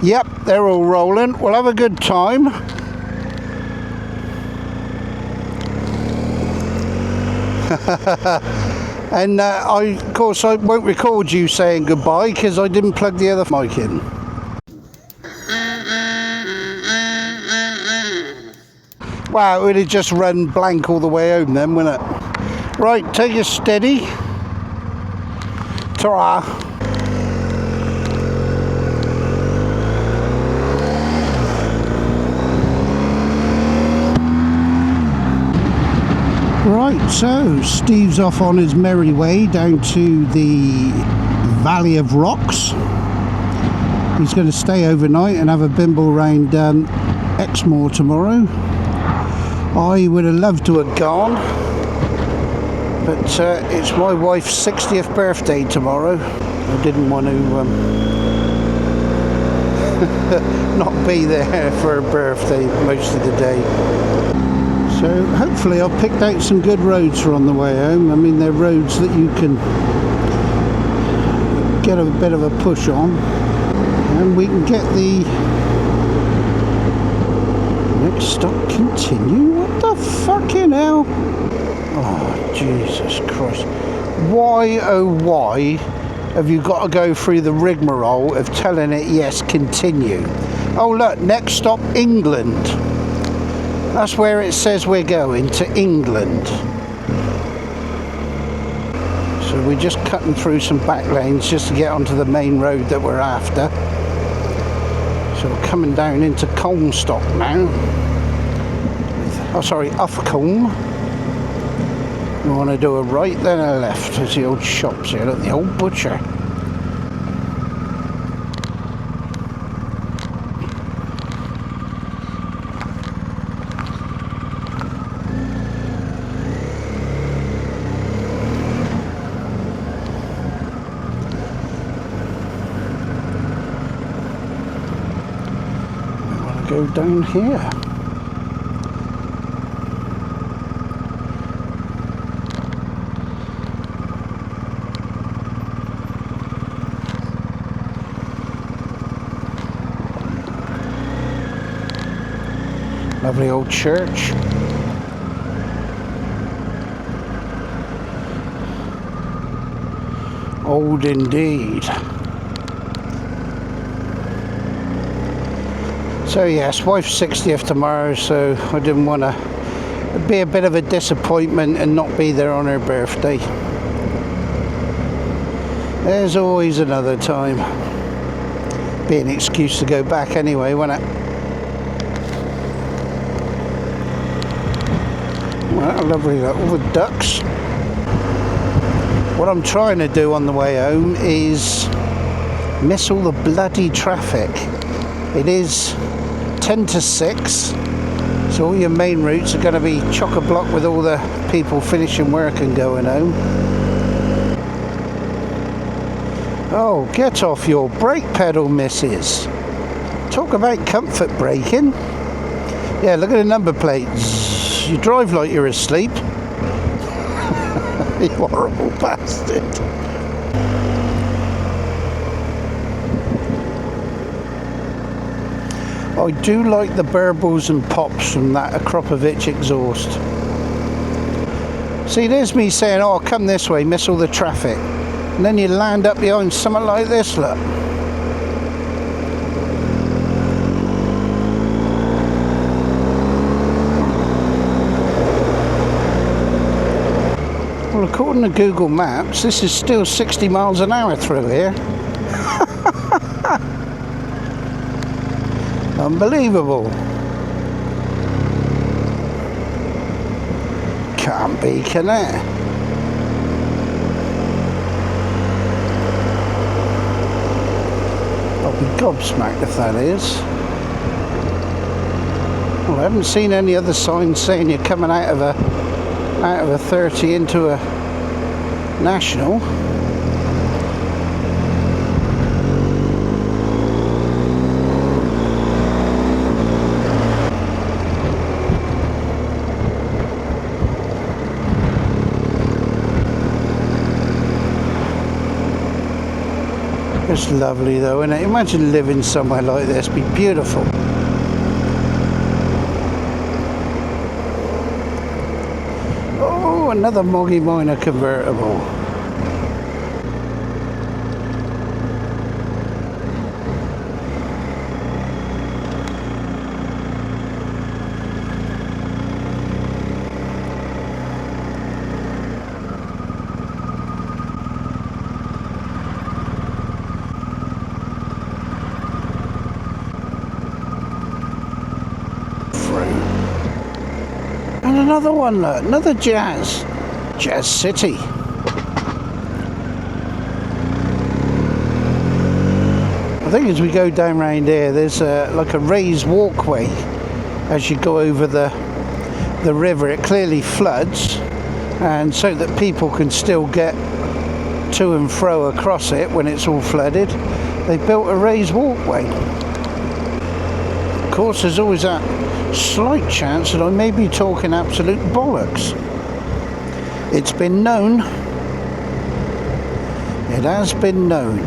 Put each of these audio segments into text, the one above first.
Yep, they're all rolling. We'll have a good time. And of course I won't record you saying goodbye because I didn't plug the other mic in. Wow, it would have just run blank all the way home then, wouldn't it? Right, take it steady. Ta-ra. Right, so Steve's off on his merry way down to the Valley of Rocks. He's going to stay overnight and have a bimble round Exmoor tomorrow. I would have loved to have gone, but it's my wife's 60th birthday tomorrow. I didn't want to not be there for her birthday most of the day. So hopefully I've picked out some good roads for on the way home. I mean, they're roads that you can get a bit of a push on, and we can get the next stop continue. What the fucking hell? Oh, Jesus Christ. Why, oh why, have you got to go through the rigmarole of telling it, yes, continue? Oh look, next stop, England. That's where it says we're going, to England. So we're just cutting through some back lanes just to get onto the main road that we're after. So we're coming down into Comstock now. Oh, sorry, Uffculme. We want to do a right, then a left. There's the old shops here, look, the old butcher. We want to go down here. Lovely old church. Old indeed. So yes, wife's 60th tomorrow, so I didn't want to be a bit of a disappointment and not be there on her birthday. There's always another time. Be an excuse to go back anyway, wouldn't it? Well, lovely, all the ducks. What I'm trying to do on the way home is miss all the bloody traffic. It is 10 to 6, so all your main routes are going to be chock-a-block with all the people finishing work and going home. Oh, get off your brake pedal, missus. Talk about comfort braking. Yeah, look at the number plates. You drive like you're asleep. You horrible bastard. I do like the burbles and pops from that Akropovich exhaust. See, there's me saying, oh, come this way, miss all the traffic. And then you land up behind something like this, look. Well, according to Google Maps, this is still 60 miles an hour through here. Unbelievable. Can't be, can it? I'll be gobsmacked if that is. Well, I haven't seen any other signs saying you're coming out of a 30 into a national. It's lovely though, isn't it? Imagine living somewhere like this. It'd be beautiful. Oh, another Moggy Miner convertible. And another one, look, another Jazz City. I think as we go down round here, there's like a raised walkway as you go over the river. It clearly floods, and so that people can still get to and fro across it when it's all flooded, they built a raised walkway. Of course, there's always that slight chance that I may be talking absolute bollocks. It's been known. It has been known.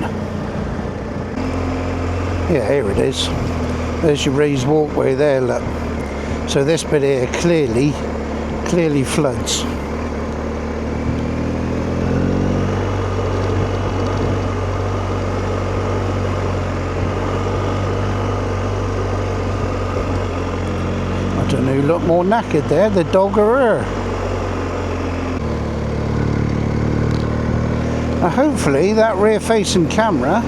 Yeah, here it is. There's your raised walkway there, look. So this bit here clearly floods. I don't know who looked more knackered there, the dog or her. Now hopefully that rear facing camera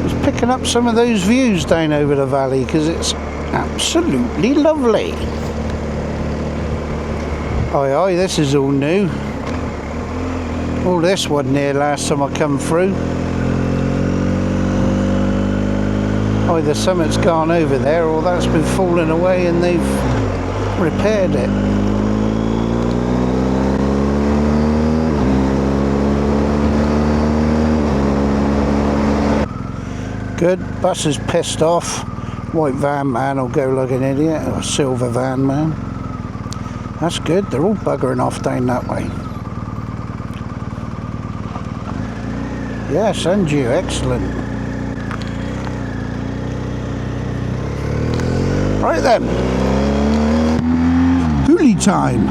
is picking up some of those views down over the valley, because it's absolutely lovely. Aye aye, this is all new. All this wasn't here last time I come through. Either something's gone over there or that's been falling away and they've repaired it. Good, bus is pissed off. White van man will go like an idiot, or silver van man. That's good, they're all buggering off down that way. Yes, and you, excellent. Right then, hoolie time.